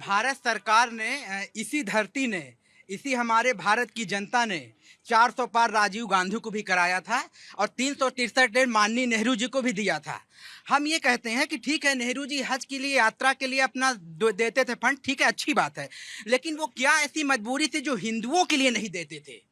भारत सरकार ने इसी धरती ने इसी हमारे भारत की जनता ने 400 पार राजीव गांधी को भी कराया था और 363 माननीय नेहरू जी को भी दिया था। हम ये कहते हैं कि ठीक है, नेहरू जी हज के लिए यात्रा के लिए अपना देते थे फंड, ठीक है, अच्छी बात है, लेकिन वो क्या ऐसी मजबूरी थी जो हिंदुओं के लिए नहीं देते थे?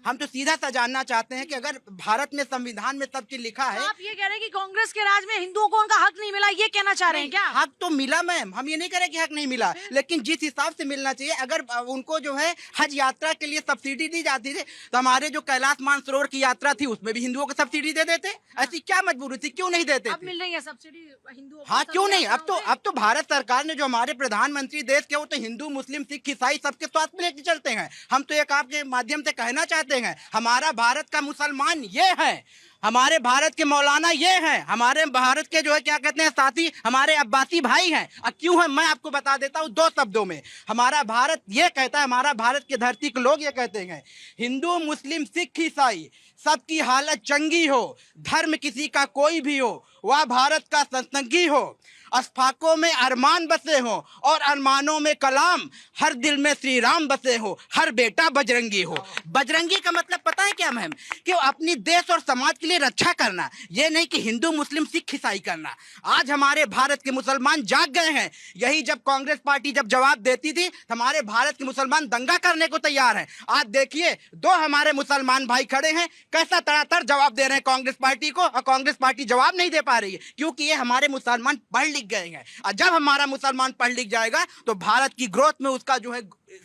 हम तो सीधा सा जानना चाहते हैं कि अगर भारत में संविधान में सब चीज लिखा है। तो आप ये कह रहे हैं कि कांग्रेस के राज में हिंदुओं को उनका हक नहीं मिला, ये कहना चाह रहे हैं क्या? हक तो मिला मैम, हम ये नहीं कह रहे कि हक नहीं मिला, लेकिन जिस हिसाब से मिलना चाहिए, अगर उनको जो है हज यात्रा के लिए सब्सिडी दी जाती थी तो हमारे जो कैलाश मानसरोवर की यात्रा थी उसमें भी हिंदुओं को सब्सिडी दे देते। ऐसी क्या मजबूरी थी, क्यों नहीं देते? अब मिल रही है सब्सिडी हिंदुओं को? हाँ, क्यों नहीं? अब तो भारत सरकार ने, जो हमारे प्रधानमंत्री देश के, वो तो हिंदू मुस्लिम सिख ईसाई सबके स्वास्थ्य में लेके चलते हैं। हम तो एक आपके माध्यम से कहना चाहते हैं, हमारा भारत का मुसलमान ये है, हमारे भारत के मौलाना ये हैं, हमारे भारत के जो है क्या कहते हैं साथी, हमारे अब्बासी भाई हैं। अब क्यों है मैं आपको बता देता हूँ 2 शब्दों में। हमारा भारत ये कहता है, हमारा भारत की धरती के लोग ये कहते हैं, हिंदू मुस्लिम सिख ईसाई सबकी हालत चंगी हो, धर्म किसी का कोई भी हो, वह भारत का संतंगी हो, अशफाकों में अरमान बसे हो और अरमानों में कलाम, हर दिल में श्री राम बसे हो, हर बेटा बजरंगी हो। बजरंगी का मतलब पता है क्या मैम? कि अपनी देश और समाज के लिए रक्षा करना, ये नहीं कि हिंदू मुस्लिम सिख ईसाई करना। आज हमारे भारत के मुसलमान जाग गए हैं। यही जब कांग्रेस पार्टी जब जवाब देती थी, हमारे भारत के मुसलमान दंगा करने को तैयार हैं। आज देखिए 2 हमारे मुसलमान भाई खड़े हैं, कैसा तड़ातड़ जवाब दे रहे हैं कांग्रेस पार्टी को, और कांग्रेस पार्टी जवाब नहीं दे पा रही है क्योंकि ये हमारे मुसलमान पढ़ लिख गए हैं। और जब हमारा मुसलमान पढ़ लिख जाएगा तो भारत की ग्रोथ में उसका जो है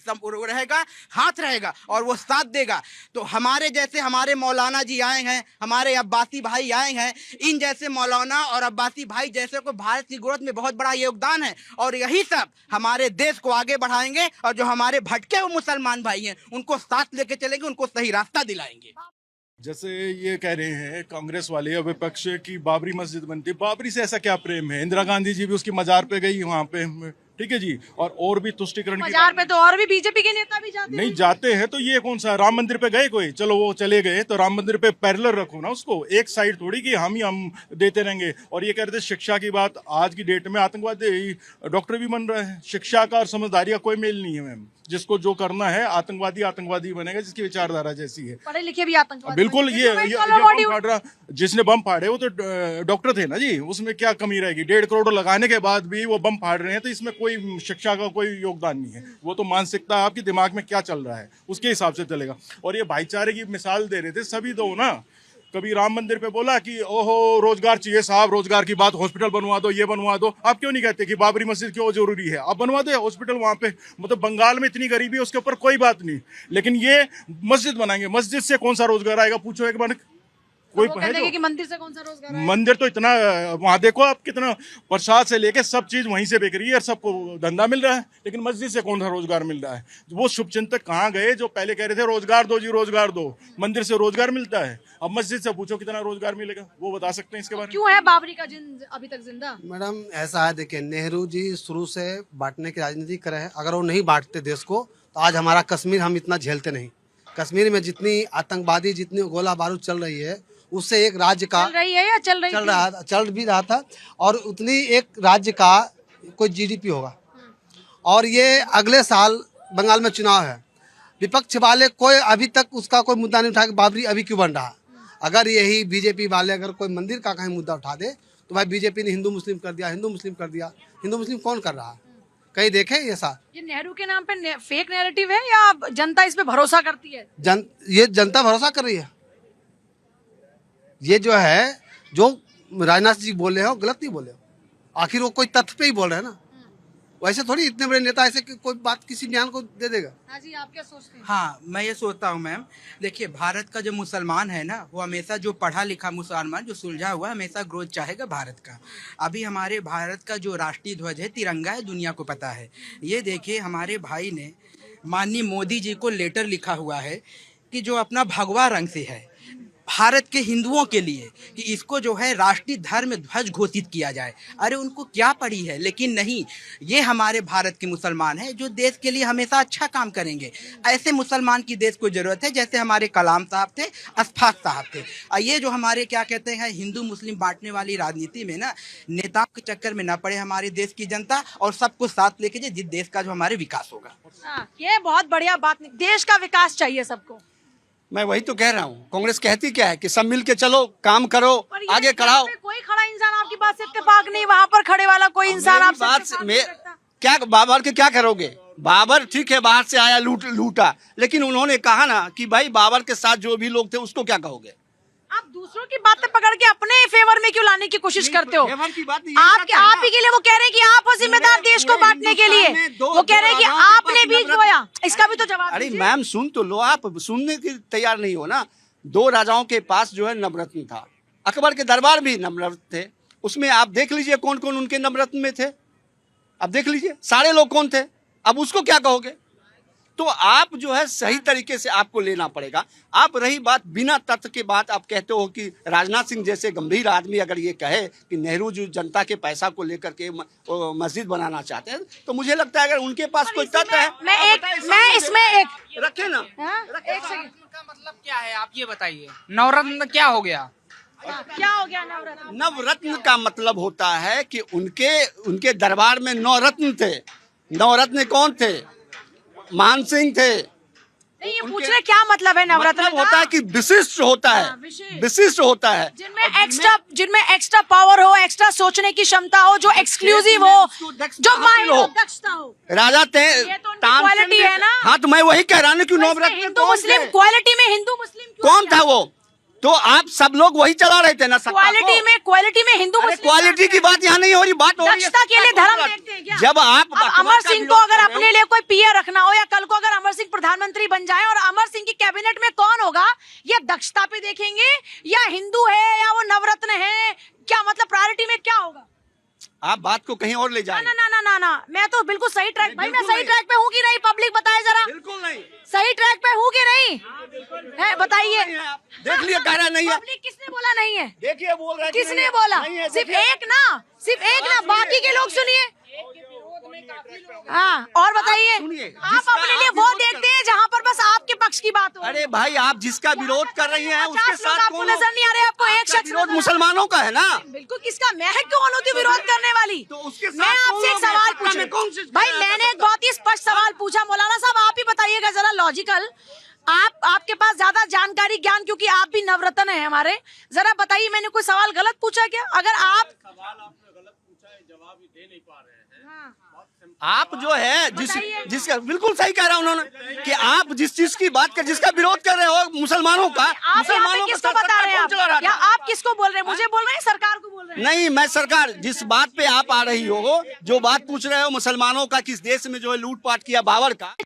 रहेगा, हाथ रहेगा और वो साथ देगा। तो हमारे जैसे हमारे मौलाना जी आए हैं, हमारे अब्बासी भाई आए हैं, इन जैसे मौलाना और अब्बासी भाई जैसे को भारत की ग्रोथ में बहुत बड़ा योगदान है और यही सब हमारे देश को आगे बढ़ाएंगे और जो हमारे भटके हुए मुसलमान भाई हैं उनको साथ लेके चलेंगे, उनको सही रास्ता दिलाएंगे। जैसे ये कह रहे हैं कांग्रेस वाले और विपक्ष की बाबरी मस्जिद बनती, बाबरी से ऐसा क्या प्रेम है? इंदिरा गांधी जी भी उसकी मजार पे गई वहाँ पे, ठीक है जी, और भी तुष्टिकरण की मजार पे तो और भी बीजेपी के नेता भी जाते नहीं जाते हैं। तो ये कौन सा राम मंदिर पे गए कोई? चलो वो चले गए तो राम मंदिर पे पैरेलल रखो ना उसको, एक साइड थोड़ी कि हम देते रहेंगे। और ये कह रहे थे शिक्षा की बात, आज की डेट में आतंकवादी डॉक्टर भी बन रहे हैं। शिक्षा का और समझदारी का कोई मेल नहीं है मैम। जिसको जो करना है आतंकवादी आतंकवादी बनेगा, जिसकी विचारधारा जैसी है। पढ़े लिखे भी आतंकवादी बिल्कुल। ये बम फाड़ रहा, जिसने बम फाड़े वो तो डॉक्टर थे ना जी, उसमें क्या कमी रहेगी? 1.5 करोड़ लगाने के बाद भी वो बम फाड़ रहे हैं, तो इसमें कोई शिक्षा का कोई योगदान नहीं है। वो तो मानसिकता, आपके दिमाग में क्या चल रहा है उसके हिसाब से चलेगा। और ये भाईचारे की मिसाल दे रहे थे सभी दो ना। कभी राम मंदिर पे बोला कि ओहो रोजगार चाहिए साहब, रोजगार की बात, हॉस्पिटल बनवा दो, ये बनवा दो। आप क्यों नहीं कहते कि बाबरी मस्जिद क्यों जरूरी है? आप बनवा दो हॉस्पिटल वहां पे। मतलब बंगाल में इतनी गरीबी है, उसके ऊपर कोई बात नहीं, लेकिन ये मस्जिद बनाएंगे, मस्जिद से कौन सा रोजगार आएगा? पूछो एक बार। कोई है कि मंदिर से कौन सा रोजगार है? मंदिर तो इतना, वहां देखो आप कितना प्रसाद से लेके सब चीज वहीं से बिक रही है और सबको धंधा मिल रहा है, लेकिन मस्जिद से कौन सा रोजगार मिल रहा है? वो शुभचिंतक कहाँ गए जो पहले कह रहे थे रोजगार दो जी रोजगार दो? मंदिर से रोजगार मिलता है, अब मस्जिद से पूछो कितना रोजगार मिलेगा, वो बता सकते हैं इसके बारे में। क्यों है बाबरी का जिन अभी तक जिंदा? मैडम ऐसा है, देखिए नेहरू जी शुरू से बांटने की राजनीति कर रहे हैं। अगर वो नहीं बांटते देश को तो आज हमारा कश्मीर हम इतना झेलते नहीं। कश्मीर में जितनी आतंकवादी, जितनी गोला बारूद चल रही है, उससे एक राज्य का चल रही है या चल भी रहा था, और उतनी एक राज्य का कोई जीडीपी होगा। और ये अगले साल बंगाल में चुनाव है, विपक्ष वाले कोई अभी तक उसका कोई मुद्दा नहीं उठा कि बाबरी अभी क्यों बन रहा। अगर यही बीजेपी वाले अगर कोई मंदिर का कहीं मुद्दा उठा दे तो भाई बीजेपी ने हिंदू मुस्लिम कर दिया, हिंदू मुस्लिम कर दिया। हिंदू मुस्लिम कौन कर रहा है? कहीं देखे ये साथ? ये नेहरू के नाम पे फेक नैरेटिव है या जनता इस पे भरोसा करती है? ये जनता भरोसा कर रही है। ये जो है, जो राजनाथ जी बोल रहे हो गलत नहीं बोले हो, आखिर वो कोई तथ्य पे ही बोल रहे हैं ना। वैसे थोड़ी इतने बड़े नेता ऐसे कोई बात किसी बयान को दे देगा। हाँ जी, आप क्या सोचते हैं? हाँ, मैं ये सोचता हूँ मैम, देखिए भारत का जो मुसलमान है ना, वो हमेशा जो पढ़ा लिखा मुसलमान जो सुलझा हुआ हमेशा ग्रोथ चाहेगा भारत का। अभी हमारे भारत का जो राष्ट्रीय ध्वज है तिरंगा है, दुनिया को पता है। ये देखिए हमारे भाई ने माननीय मोदी जी को लेटर लिखा हुआ है कि जो अपना भगवा रंग से है, भारत के हिंदुओं के लिए कि इसको जो है राष्ट्रीय धर्म ध्वज घोषित किया जाए। अरे उनको क्या पड़ी है, लेकिन नहीं, ये हमारे भारत के मुसलमान हैं जो देश के लिए हमेशा अच्छा काम करेंगे। ऐसे मुसलमान की देश को ज़रूरत है जैसे हमारे कलाम साहब थे, अशफाक साहब थे। और ये जो हमारे क्या कहते हैं हिंदू मुस्लिम बांटने वाली राजनीति में ना, नेताओं के चक्कर में ना पड़े हमारे देश की जनता, और सबको साथ लेके जाए जिस देश का जो हमारे विकास होगा। ये बहुत बढ़िया बात, देश का विकास चाहिए सबको। मैं वही तो कह रहा हूँ, कांग्रेस कहती क्या है कि सब मिल के चलो, काम करो, पर ये आगे यहाँ कराओ। पे कोई खड़ा इंसान आपकी बात से इत्तेफाक नहीं, वहाँ पर खड़े वाला कोई इंसान मेरी आपसे बात इत्तेफाक से नहीं मैं रखता। क्या बाबर के क्या करोगे? बाबर ठीक है बाहर से आया लूटा, लेकिन उन्होंने कहा ना कि भाई बाबर के साथ जो भी लोग थे उसको क्या कहोगे? आप दूसरों की बातें पकड़ के अपने फेवर में क्यों लाने की कोशिश करते हो? फेवर की बात नहीं, आप ही के लिए वो कह रहे हैं कि आप हो जिम्मेदार देश को बांटने के लिए। वो कह रहे हैं कि आपने बीज बोया, इसका भी तो जवाब अरे दीजिए। मैम सुन तो लो, आप सुनने की तैयार नहीं हो ना। 2 राजाओं के पास जो है नवरत्न था, अकबर के दरबार भी नवरत्न थे, उसमें आप देख लीजिए कौन कौन उनके नवरत्न में थे। अब देख लीजिए सारे लोग कौन थे, अब उसको क्या कहोगे? तो आप जो है सही तरीके से आपको लेना पड़ेगा। आप रही बात बिना तथ्य के बात, आप कहते हो कि राजनाथ सिंह जैसे गंभीर आदमी अगर ये कहे कि नेहरू जो जनता के पैसा को लेकर के मस्जिद बनाना चाहते हैं, तो मुझे लगता है अगर उनके पास कोई तथ्य है, मैं इसमें एक रखे ना। एक सेकंड, का मतलब क्या है आप ये बताइए, नवरत्न क्या हो गया? क्या हो गया नवरत्न? नवरत्न का मतलब होता है कि उनके दरबार में 9 रत्न थे। 9 रत्न कौन थे? मान सिंह थे। नहीं, ये पूछ रहे क्या मतलब है नवरत्न मतलब का? होता है कि विशिष्ट होता हाँ, है, विशेष। विशिष्ट होता है, जिनमें एक्स्ट्रा पावर हो, एक्स्ट्रा सोचने की क्षमता हो, जो एक्सक्लूसिव हो, जो माहिर हो, दक्षता हो। राजा थे। ये तो उनकी क्वालिटी है ना। हाँ तो मैं वही कह रहा हूँ कि तो इसमें नवरत्न हिंदू मुस्लिम क्वालिटी में हिंदू मुस्लिम क्यों कौन किया? था वो? तो आप सब लोग वही चला रहे थे ना सत्ता को। क्वालिटी में हिंदू मुस्लिम क्वालिटी की बात यहाँ नहीं हो रही, बात हो रही है दक्षता के लिए सत्ता धर्म को। देखते हैं क्या? जब आप अब अमर सिंह को अगर अपने लिए कोई पीए रखना हो, या कल को अगर अमर सिंह प्रधानमंत्री बन जाए और अमर सिंह की कैबिनेट में कौन होगा, ये दक्षता पे देखेंगे या हिंदू है या वो नवरत्न है? क्या मतलब प्रायोरिटी में क्या होगा? आप बात को कहीं और ले जा रहे हैं। ना, मैं तो बिल्कुल सही ट्रैक, भाई मैं सही ट्रैक पे हूँ कि नहीं? पब्लिक बताए जरा, बिल्कुल नहीं। सही ट्रैक पे हूँ कि नहीं है? बताइए। देख लिया कह रहा नहीं है। पब्लिक किसने बोला नहीं है? देखिए बोल रहा है कि किसने नहीं है। बोला? नहीं है, सिर्फ देखिए। सिर्फ एक ना, बाकी के लोग सुनिए। हाँ, और बताइए। सुनिए, आप जिसका अपने लिए आप वो विरोध देखते हैं जहाँ पर बस आपके पक्ष की बात हो। अरे भाई आप जिसका विरोध कर रही हैं उसके 50 लोग साथ आपको कौन नजर नहीं आ रहे? आपको एक आपका शख्स विरोध नजर आ- मुसलमानों का है ना। बिल्कुल, किसका? मैं क्यों होती हूँ विरोध करने वाली? तो उसके साथ मैं कौन आपसे एक लोग हैं? सवाल सत्ता में कौन से- पूछूं भाई, मैंने एक बहुत ही स्पष्ट सवाल पूछा। मौलाना साहब आप ही बताइएगा जरा लॉजिकल, आपके पास ज्यादा जानकारी ज्ञान, क्योंकि आप भी नवरत्न है हमारे, जरा बताइए मैंने कोई सवाल गलत पूछा क्या? अगर आप आप जो है बताइए। जिसका बिल्कुल सही कह रहा हूं उन्होंने कि आप जिस चीज की बात कर, जिसका विरोध कर रहे हो मुसलमानों का, आप यहाँ पे मुसलमानों किसको का बता रहे हैं? कौन चला रहा आप या था? आप किसको बोल रहे हैं? मुझे बोल रहे हैं, सरकार को बोल रहे हैं? नहीं, मैं सरकार जिस बात पे आप आ रही हो, जो बात पूछ रहे हो मुसलमानों का, किस देश में जो है लूटपाट किया बाबर का,